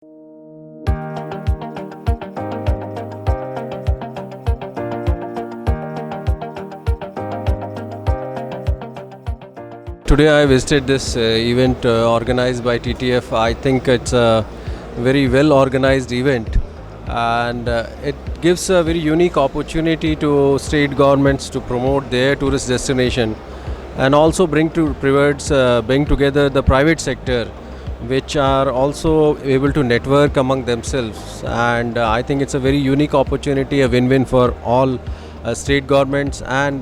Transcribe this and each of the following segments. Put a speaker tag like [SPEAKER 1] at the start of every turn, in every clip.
[SPEAKER 1] Today I visited this event organized by TTF. I think it's a very well organized event, and it gives a very unique opportunity to state governments to promote their tourist destination and also bring together the private sector, which are also able to network among themselves. And I think it's a very unique opportunity, a win-win for all state governments and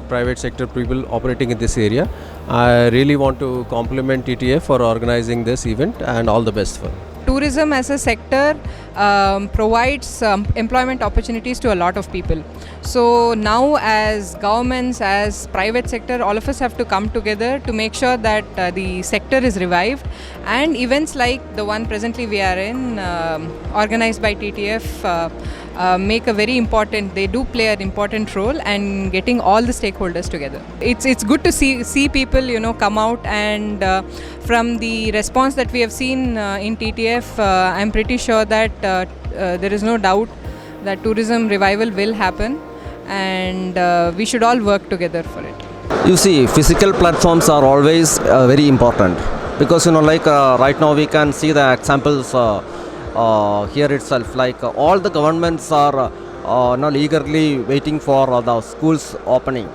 [SPEAKER 1] private sector people operating in this area. I really want to compliment TTF for organizing this event, and all the best for it.
[SPEAKER 2] Tourism as a sector provides employment opportunities to a lot of people. So now as governments, as private sector, all of us have to come together to make sure that the sector is revived, and events like the one presently we are in, organized by TTF, they do play an important role and getting all the stakeholders together. It's good to see people come out, and from the response that we have seen in TTF, I'm pretty sure that there is no doubt that tourism revival will happen, and we should all work together for it.
[SPEAKER 3] You see, physical platforms are always very important because right now we can see the examples here itself. All the governments are now eagerly waiting for the schools opening,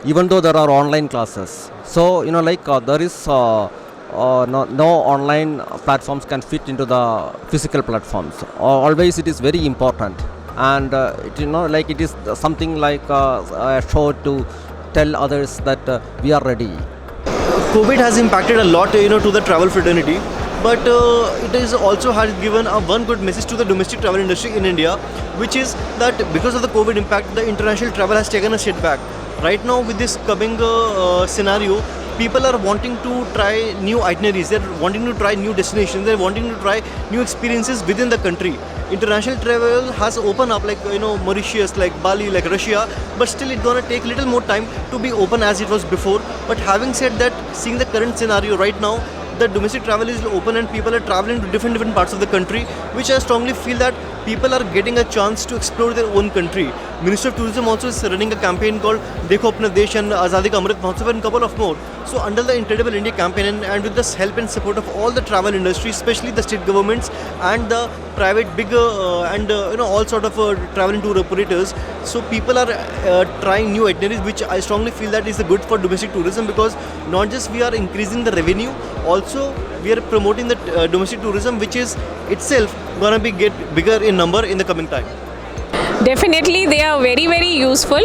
[SPEAKER 3] even though there are online classes. So there is no online platforms can fit into the physical platforms. Always it is very important, and it is something like a show to tell others that we are ready.
[SPEAKER 4] COVID has impacted a lot, to the travel fraternity, but it is also has given one good message to the domestic travel industry in India, which is that because of the COVID impact, the international travel has taken a setback. Right now, with this coming scenario, people are wanting to try new itineraries, they're wanting to try new destinations, they're wanting to try new experiences within the country. International travel has opened up, Mauritius, like Bali, like Russia, but still it's gonna take little more time to be open as it was before. But having said that, seeing the current scenario right now, the domestic travel is open and people are traveling to different parts of the country, which I strongly feel that people are getting a chance to explore their own country. Ministry of Tourism also is running a campaign called Dekho Apna Desh and Azadi Ka Amrit Mahotsav and a couple of more. So under the Incredible India campaign and with the help and support of all the travel industry, especially the state governments and the private and all sort of travel and tour operators, so people are trying new itineraries, which I strongly feel that is good for domestic tourism, because not just we are increasing the revenue, also we are promoting the domestic tourism, which is itself gonna get bigger in number in the coming time.
[SPEAKER 5] Definitely they are very, very useful,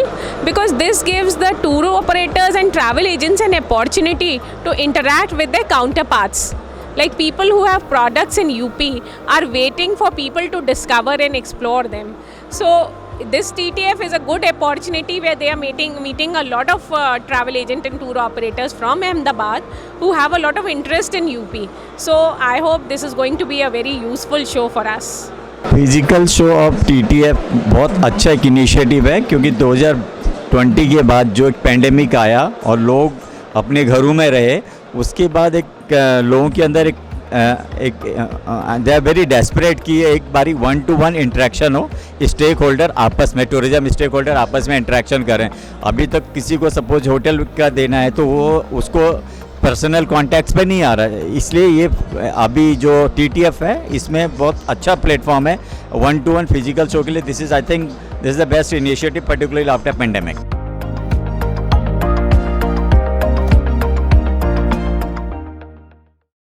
[SPEAKER 5] because this gives the tour operators and travel agents an opportunity to interact with their counterparts. Like people who have products in UP are waiting for people to discover and explore them. So this TTF is a good opportunity where they are meeting a lot of travel agent and tour operators from Ahmedabad who have a lot of interest in UP. So I hope this is going to be a very useful show for us.
[SPEAKER 6] Physical show off TTF बहुत अच्छा एक initiative है, क्योंकि 2020 के बाद जो एक pandemic आया और लोग अपने घरों में रहे, उसके बाद एक लोगों के अंदर दे आर वेरी डेस्परेट कि एक बारी 1-to-1 इंटरेक्शन हो, स्टेक होल्डर आपस में, टूरिज्म स्टेक होल्डर आपस में इंटरेक्शन करें. अभी तक किसी को सपोज होटल का देना है तो वो उसको पर्सनल कॉन्टैक्ट्स पे नहीं आ रहा है. इसलिए ये अभी जो TTF है इसमें बहुत अच्छा प्लेटफॉर्म है 1-to-1 फिजिकल शो के लिए. This is I think this is the best initiative, particularly after pandemic.